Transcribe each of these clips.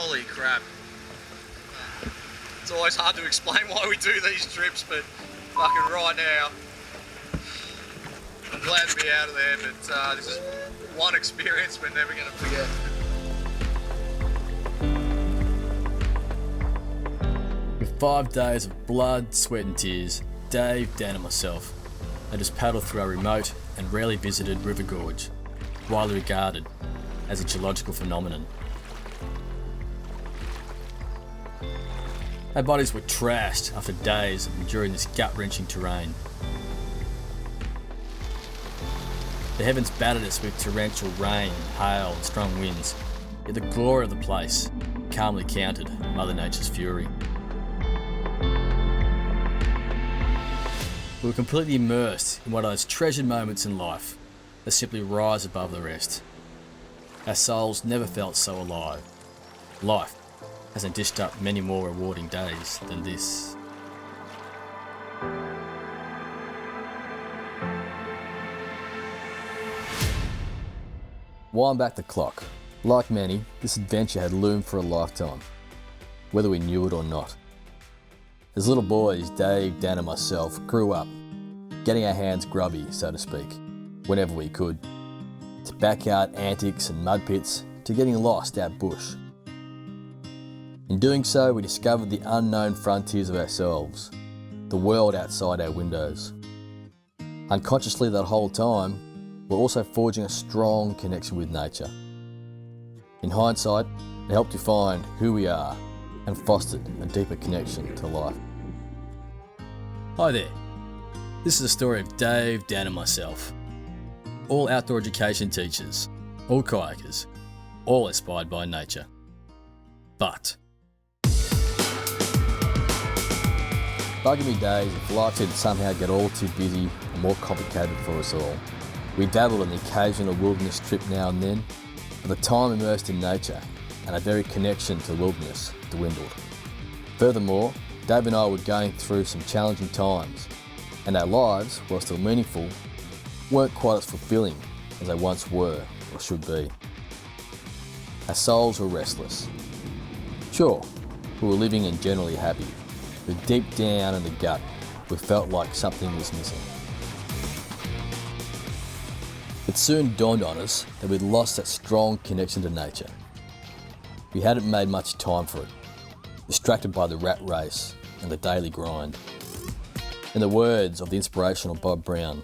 Holy crap. It's always hard to explain why we do these trips, but fucking right now, I'm glad to be out of there, but this is one experience we're never going to forget. With 5 days of blood, sweat and tears, Dave, Dan and myself had just paddled through our remote and rarely visited river gorge, widely regarded as a geological phenomenon. Our bodies were trashed after days of enduring this gut-wrenching terrain. The heavens battered us with torrential rain, hail and strong winds, yet the glory of the place calmly countered Mother Nature's fury. We were completely immersed in one of those treasured moments in life that simply rise above the rest. Our souls never felt so alive. Life hasn't dished up many more rewarding days than this. Wind back the clock. Like many, this adventure had loomed for a lifetime, whether we knew it or not. As little boys, Dave, Dan and myself grew up, getting our hands grubby, so to speak, whenever we could. To backyard antics and mud pits, to getting lost out bush. In doing so, we discovered the unknown frontiers of ourselves, the world outside our windows. Unconsciously that whole time, we're also forging a strong connection with nature. In hindsight, it helped define who we are and fostered a deeper connection to life. Hi there. This is the story of Dave, Dan and myself. All outdoor education teachers, all kayakers, all inspired by nature. But bugging me days if life did somehow get all too busy and more complicated for us all. We dabbled in the occasional wilderness trip now and then, but the time immersed in nature and our very connection to the wilderness dwindled. Furthermore, Dave and I were going through some challenging times, and our lives, while still meaningful, weren't quite as fulfilling as they once were or should be. Our souls were restless. Sure, we were living and generally happy, but deep down in the gut, we felt like something was missing. It soon dawned on us that we'd lost that strong connection to nature. We hadn't made much time for it, distracted by the rat race and the daily grind. In the words of the inspirational Bob Brown,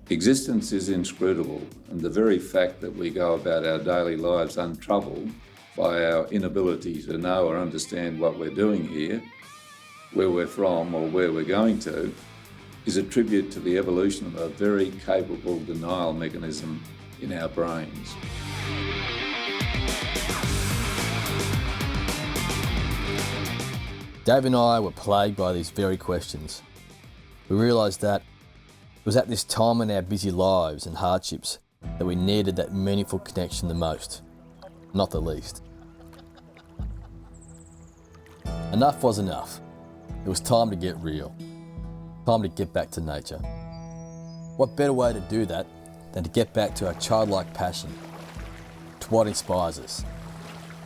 existence is inscrutable, and the very fact that we go about our daily lives untroubled by our inability to know or understand what we're doing here, where we're from or where we're going to, is a tribute to the evolution of a very capable denial mechanism in our brains. Dave and I were plagued by these very questions. We realised that it was at this time in our busy lives and hardships that we needed that meaningful connection the most, not the least. Enough was enough. It was time to get real. Time to get back to nature. What better way to do that than to get back to our childlike passion, to what inspires us,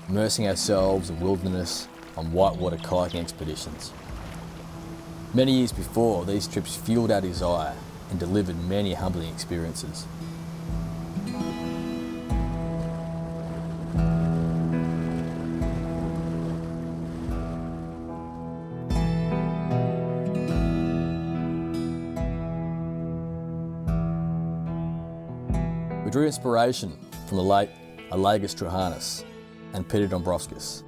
immersing ourselves in wilderness on whitewater kayaking expeditions. Many years before, these trips fueled our desire and delivered many humbling experiences. We drew inspiration from the late Olagus Trahanis and Peter Dombrovskis,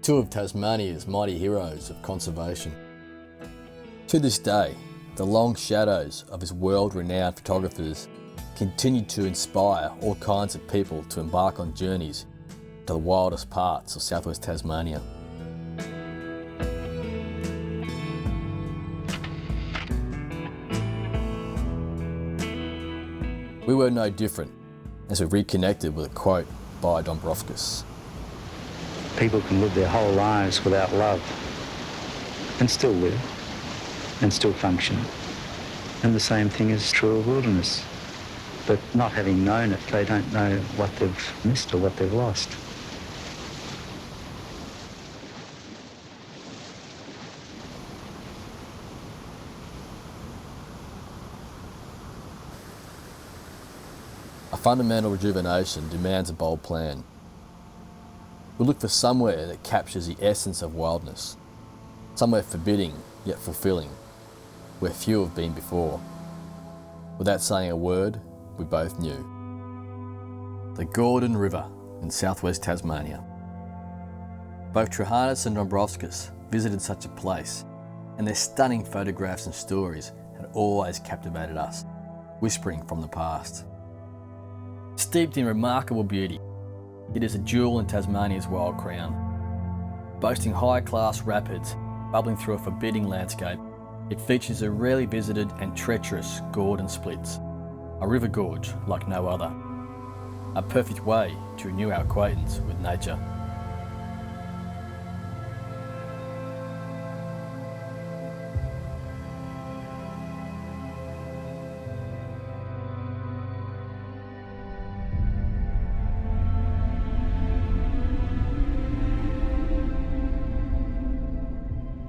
two of Tasmania's mighty heroes of conservation. To this day, the long shadows of his world-renowned photographers continue to inspire all kinds of people to embark on journeys to the wildest parts of southwest Tasmania. We were no different as we reconnected with a quote by Dombrovskis. People can live their whole lives without love and still live and still function. And the same thing is true of wilderness. But not having known it, they don't know what they've missed or what they've lost. fundamental rejuvenation demands a bold plan. We look for somewhere that captures the essence of wildness, somewhere forbidding yet fulfilling, where few have been before. Without saying a word, we both knew. The Gordon River in southwest Tasmania. Both Treharnis and Dombrovskis visited such a place, and their stunning photographs and stories had always captivated us, whispering from the past. Steeped in remarkable beauty, it is a jewel in Tasmania's wild crown. Boasting high-class rapids bubbling through a forbidding landscape, it features a rarely visited and treacherous Gordon Splits, a river gorge like no other. A perfect way to renew our acquaintance with nature.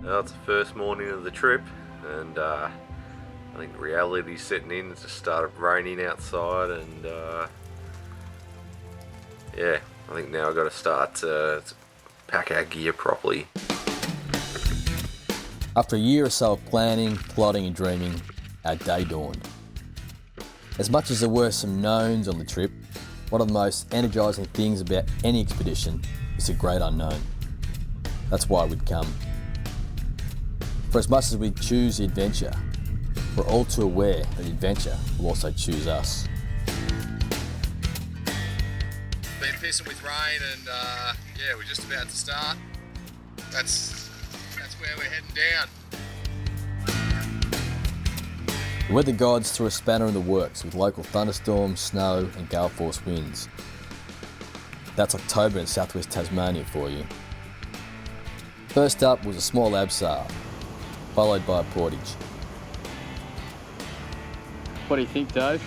Well, it's the first morning of the trip, and I think reality's setting in. It's just started raining outside, and yeah, I think now I've got to start to pack our gear properly. After a year or so of planning, plotting and dreaming, our day dawned. As much as there were some knowns on the trip, one of the most energising things about any expedition is the great unknown. That's why we'd come. For as much as we choose the adventure, we're all too aware that the adventure will also choose us. Been pissing with rain, and yeah, we're just about to start. That's where we're heading down. The weather gods threw a spanner in the works with local thunderstorms, snow and gale force winds. That's October in southwest Tasmania for you. First up was a small abseil, followed by a portage. What do you think, Dave?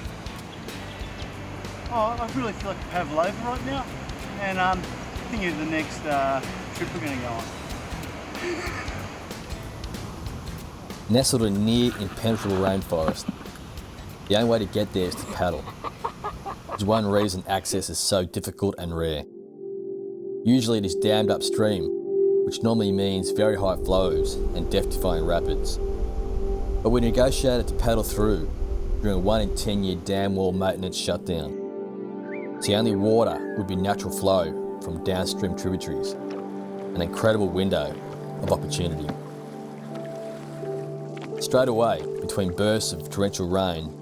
Oh, I really feel like a pavlova right now, and I think it's the next trip we're going to go on. Nestled in near impenetrable rainforest, the only way to get there is to paddle. There's one reason access is so difficult and rare. Usually it is dammed upstream, which normally means very high flows and death-defying rapids. But we negotiated to paddle through during a 1 in 10 year dam wall maintenance shutdown. So the only water would be natural flow from downstream tributaries, an incredible window of opportunity. Straight away, between bursts of torrential rain,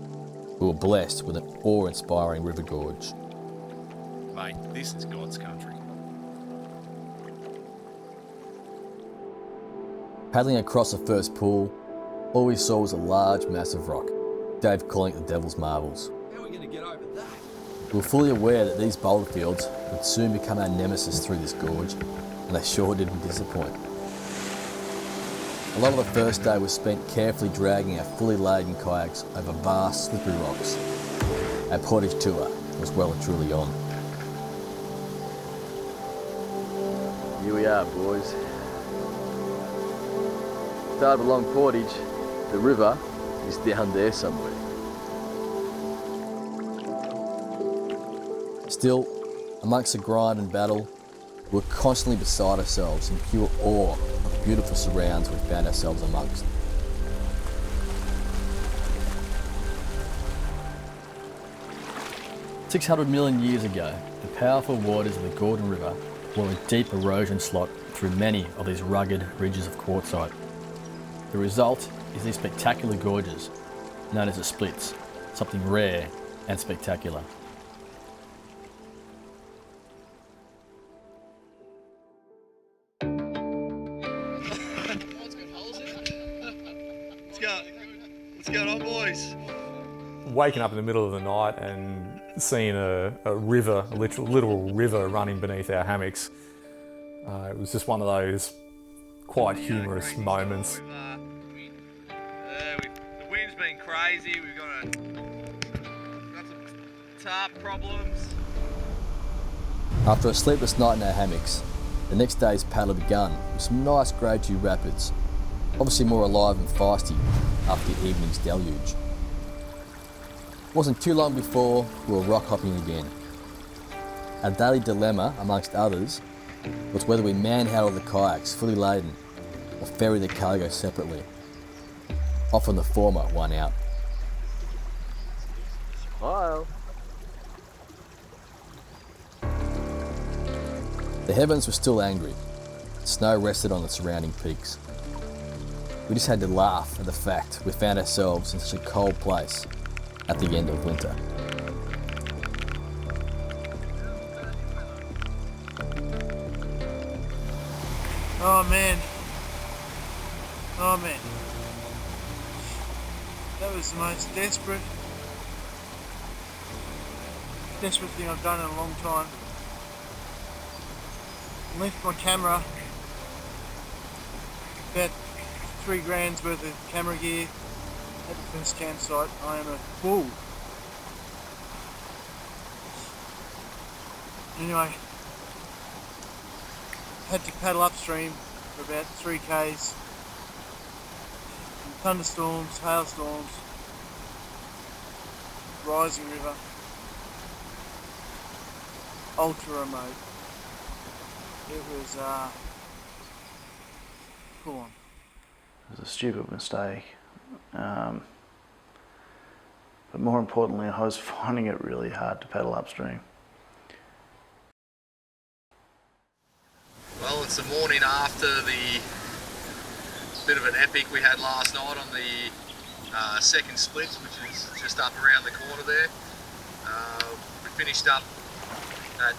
we were blessed with an awe-inspiring river gorge. Mate, this is God's country. Paddling across the first pool, all we saw was a large mass of rock, Dave calling it the Devil's Marbles. How are we going to get over that? We were fully aware that these boulder fields would soon become our nemesis through this gorge, and they sure didn't disappoint. A lot of the first day was spent carefully dragging our fully laden kayaks over vast slippery rocks. Our portage tour was well and truly on. Here we are, boys. Started a long portage. The river is down there somewhere. Still, amongst the grind and battle, we were constantly beside ourselves in pure awe of the beautiful surrounds we found ourselves amongst. "600 million years ago, the powerful waters of the Gordon River wore a deep erosion slot through many of these rugged ridges of quartzite. The result is these spectacular gorges, known as the Splits, something rare and spectacular. What's going on, boys? Waking up in the middle of the night and seeing a river, a literal river running beneath our hammocks, it was just one of those quite humorous moments. The wind's been crazy. We've got some tarp problems. After a sleepless night in our hammocks, the next day's paddle begun with some nice grade 2 rapids, obviously more alive and feisty after the evening's deluge. It wasn't too long before we were rock hopping again. Our daily dilemma, amongst others, was whether we manhandle the kayaks fully laden or ferry the cargo separately. Often the former won out. Hello. The heavens were still angry. Snow rested on the surrounding peaks. We just had to laugh at the fact we found ourselves in such a cold place at the end of winter. Oh man. That was the most desperate thing I've done in a long time. Left my camera, about 3 grand's worth of camera gear at the first campsite. I am a fool. Anyway, had to paddle upstream for about 3 k's. Thunderstorms, hailstorms, rising river, ultra remote. It was full on. It was a stupid mistake. But more importantly, I was finding it really hard to paddle upstream. Well, it's the morning after the bit of an epic we had last night on the second split, which is just up around the corner there. We finished up at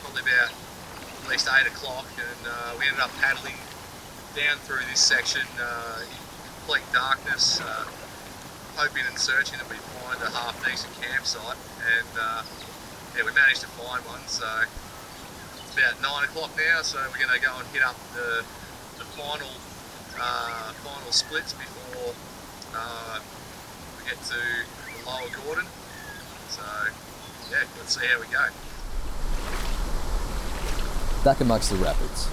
probably about at least 8 o'clock, and we ended up paddling down through this section in complete darkness, hoping and searching that we'd find a half decent campsite, and yeah, we managed to find one. So it's about 9 o'clock now, so we're going to go and hit up the final splits before we get to the lower Gordon. So yeah, let's see how we go. Back amongst the rapids.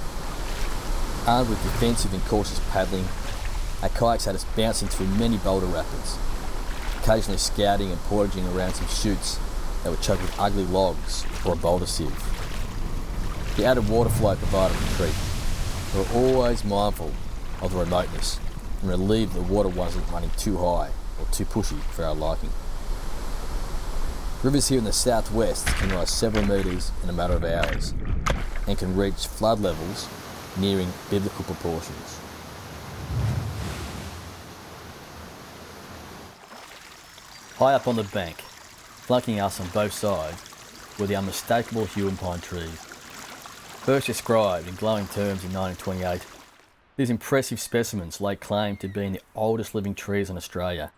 Armed with defensive and cautious paddling, our kayaks had us bouncing through many boulder rapids, occasionally scouting and portaging around some chutes that were choked with ugly logs or a boulder sieve. The added water flow provided retreat. We were always mindful of the remoteness and relieved the water wasn't running too high or too pushy for our liking. Rivers here in the southwest can rise several metres in a matter of hours and can reach flood levels nearing biblical proportions. High up on the bank, flanking us on both sides, were the unmistakable hue and pine trees. First described in glowing terms in 1928, these impressive specimens lay claim to being the oldest living trees in Australia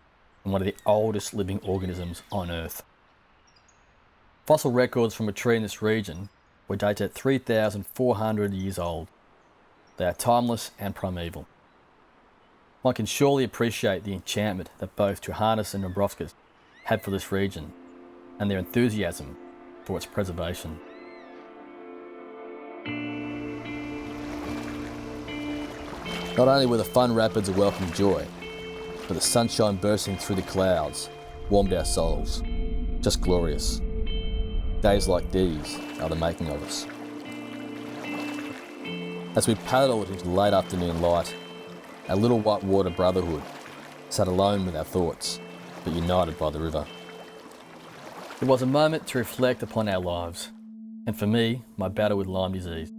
and one of the oldest living organisms on Earth. Fossil records from a tree in this region were dated at 3,400 years old. They are timeless and primeval. One can surely appreciate the enchantment that both Johannes and Dombrovskis had for this region and their enthusiasm for its preservation. Not only were the fun rapids a welcome joy, but the sunshine bursting through the clouds warmed our souls. Just glorious. Days like these are the making of us. As we paddled into the late afternoon light, our little whitewater brotherhood sat alone with our thoughts, but united by the river. It was a moment to reflect upon our lives, and for me, my battle with Lyme disease,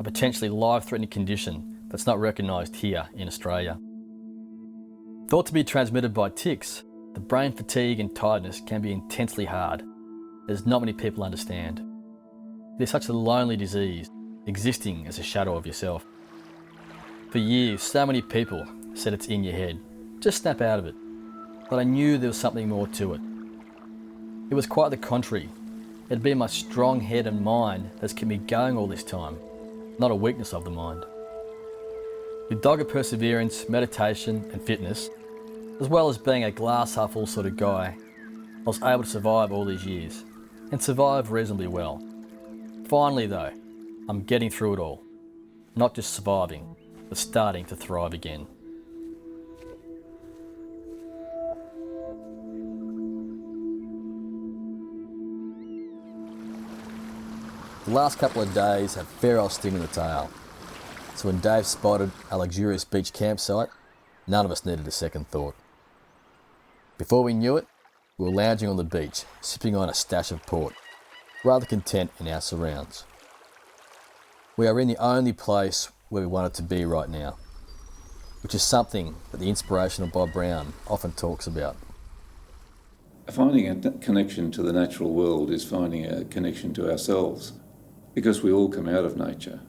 a potentially life-threatening condition that's not recognised here in Australia. Thought to be transmitted by ticks, the brain fatigue and tiredness can be intensely hard, as not many people understand. It is such a lonely disease, existing as a shadow of yourself. For years, so many people said it's in your head, just snap out of it, but I knew there was something more to it. It was quite the contrary. It had been my strong head and mind that's kept me going all this time, not a weakness of the mind. With dogged perseverance, meditation and fitness, as well as being a glass half full sort of guy, I was able to survive all these years, and survive reasonably well. Finally though, I'm getting through it all. Not just surviving, but starting to thrive again. The last couple of days had fair old sting in the tail, so when Dave spotted a luxurious beach campsite, none of us needed a second thought. Before we knew it, we were lounging on the beach, sipping on a stash of port, rather content in our surrounds. We are in the only place where we wanted to be right now, which is something that the inspirational Bob Brown often talks about. Finding a connection to the natural world is finding a connection to ourselves, because we all come out of nature.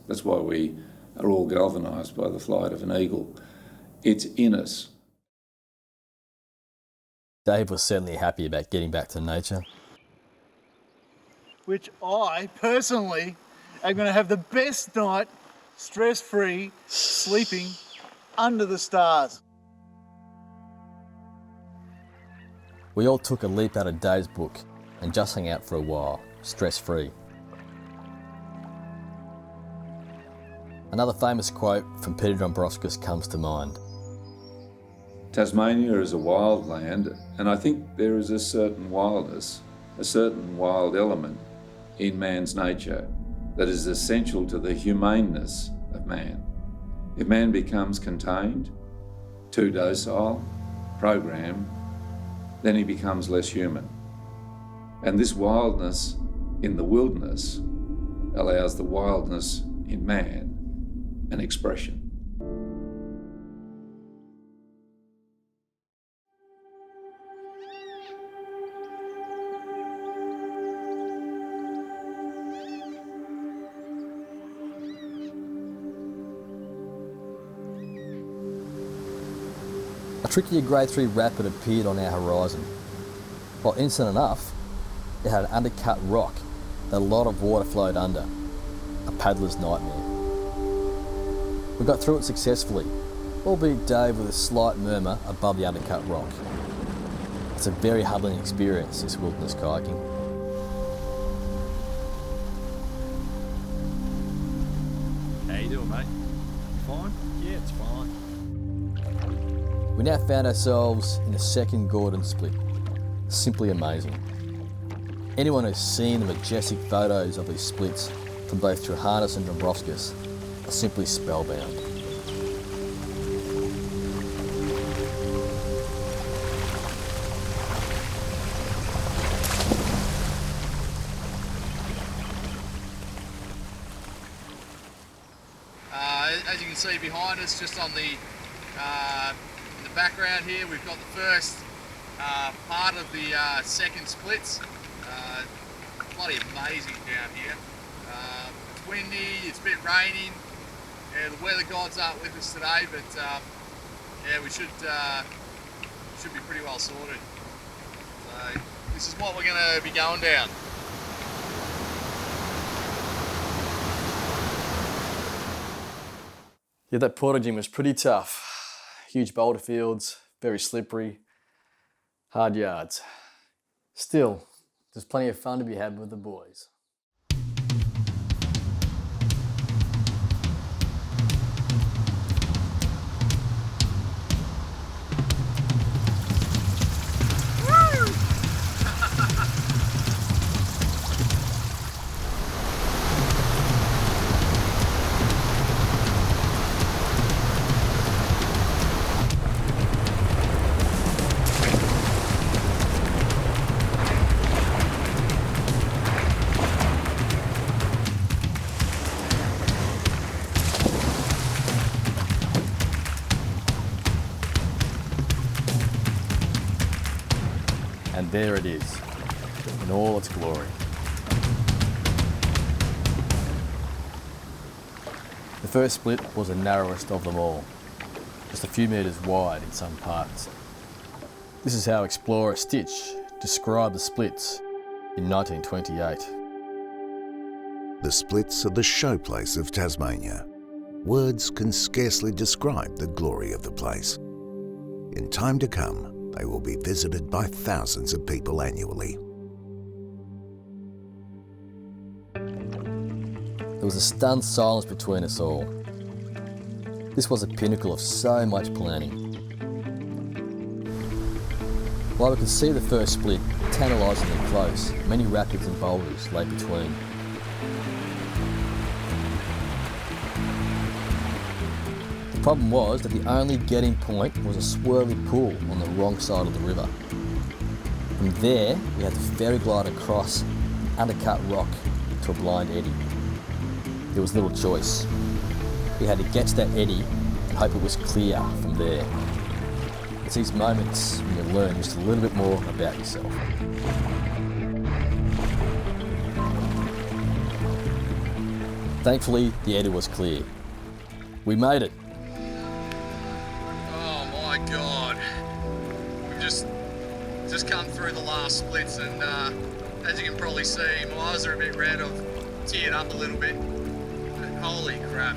That's why we are all galvanised by the flight of an eagle. It's in us. Dave was certainly happy about getting back to nature. Which I personally am going to have the best night, stress-free, sleeping under the stars. We all took a leap out of Dave's book and just hung out for a while, stress-free. Another famous quote from Peter Dombrowskis comes to mind. Tasmania is a wild land, and I think there is a certain wildness, a certain wild element in man's nature that is essential to the humaneness of man. If man becomes contained, too docile, programmed, then he becomes less human. And this wildness in the wilderness allows the wildness in man an expression. A trickier grade 3 rapid appeared on our horizon. While innocent enough, it had an undercut rock that a lot of water flowed under. A paddler's nightmare. We got through it successfully, albeit Dave with a slight murmur above the undercut rock. It's a very humbling experience, this wilderness kayaking. How you doing, mate? Fine? Yeah, it's fine. We now found ourselves in the second Gordon split. Simply amazing. Anyone who's seen the majestic photos of these splits from both Treharnis and Dombrowskis are simply spellbound. As you can see behind us, just on the in the background here, we've got the first part of the second splits. Bloody amazing down here. It's windy, it's a bit raining. Yeah, the weather gods aren't with us today, but yeah, we should be pretty well sorted. So this is what we're going to be going down. Yeah, that portaging was pretty tough. Huge boulder fields, very slippery, hard yards. Still, there's plenty of fun to be had with the boys. And there it is, in all its glory. The first split was the narrowest of them all, just a few metres wide in some parts. This is how explorer Stitch described the splits in 1928. The splits are the showplace of Tasmania. Words can scarcely describe the glory of the place. In time to come, they will be visited by thousands of people annually. There was a stunned silence between us all. This was a pinnacle of so much planning. While we could see the first split tantalisingly close, many rapids and boulders lay between. The problem was that the only getting point was a swirly pool on the wrong side of the river. From there, we had to ferry glide across an undercut rock to a blind eddy. There was little choice. We had to get to that eddy and hope it was clear from there. It's these moments when you learn just a little bit more about yourself. Thankfully, the eddy was clear. We made it. Oh my God. We've just come through the last splits, and as you can probably see, my eyes are a bit red. I've teared up a little bit. But holy crap.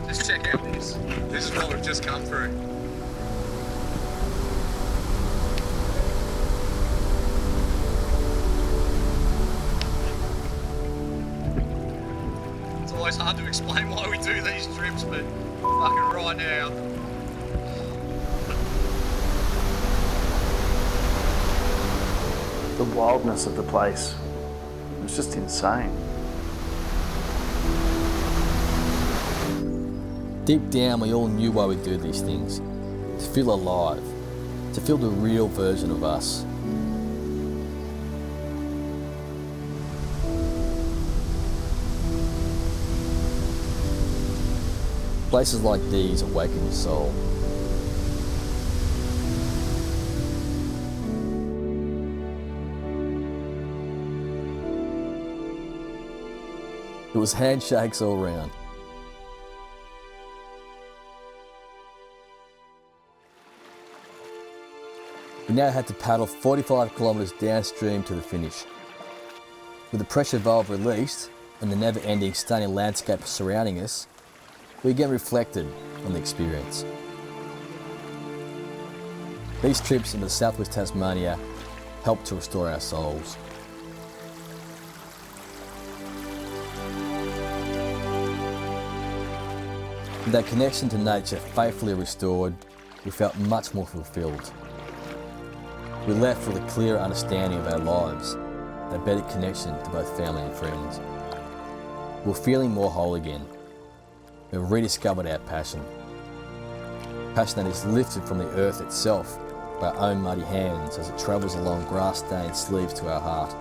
Just check out this. This is what we've just come through. It's always hard to explain why we do these trips, but fucking right now. The wildness of the place was just insane. Deep down, we all knew why we do these things. To feel alive. To feel the real version of us. Places like these awaken your soul. It was handshakes all round. We now had to paddle 45 kilometres downstream to the finish. With the pressure valve released and the never-ending stunning landscape surrounding us, we again reflected on the experience. These trips into southwest Tasmania helped to restore our souls. With that connection to nature faithfully restored, we felt much more fulfilled. We left with a clearer understanding of our lives and a better connection to both family and friends. We're feeling more whole again. We've rediscovered our passion. Passion that is lifted from the earth itself by our own muddy hands as it travels along grass-stained sleeves to our heart.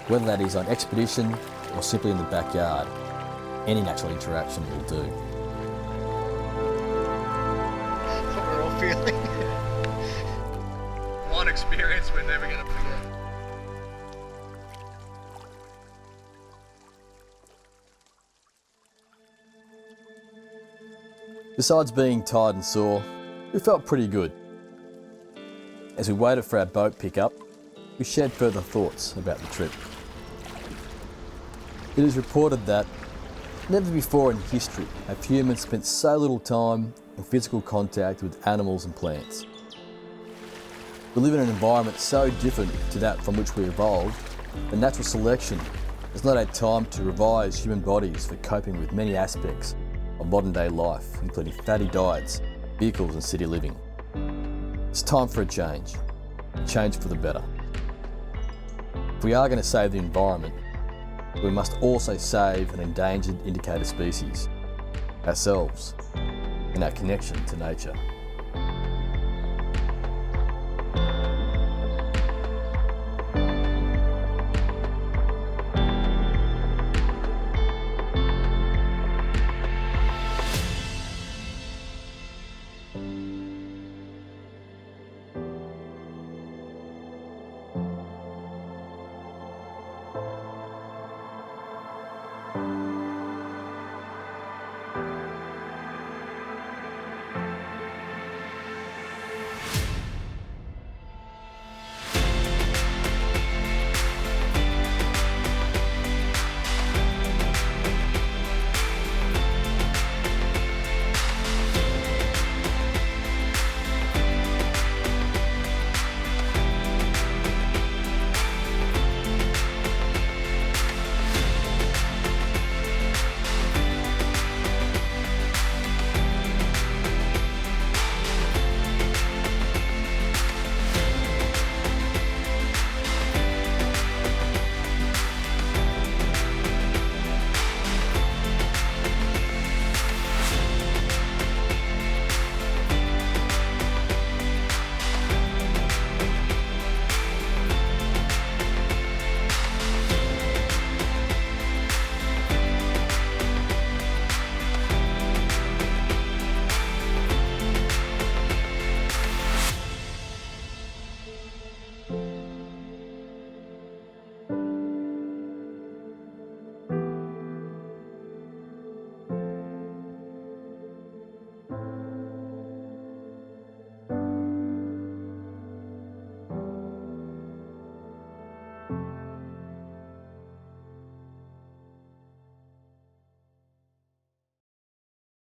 Whether that is on expedition or simply in the backyard, any natural interaction will do. That's what we're all feeling. One experience we're never going to forget. Besides being tired and sore, we felt pretty good. As we waited for our boat pickup, we shared further thoughts about the trip. It is reported that never before in history have humans spent so little time in physical contact with animals and plants. We live in an environment so different to that from which we evolved that natural selection has not had time to revise human bodies for coping with many aspects of modern day life, including fatty diets, vehicles and city living. It's time for a change for the better. If we are going to save the environment, we must also save an endangered indicator species, ourselves, and our connection to nature.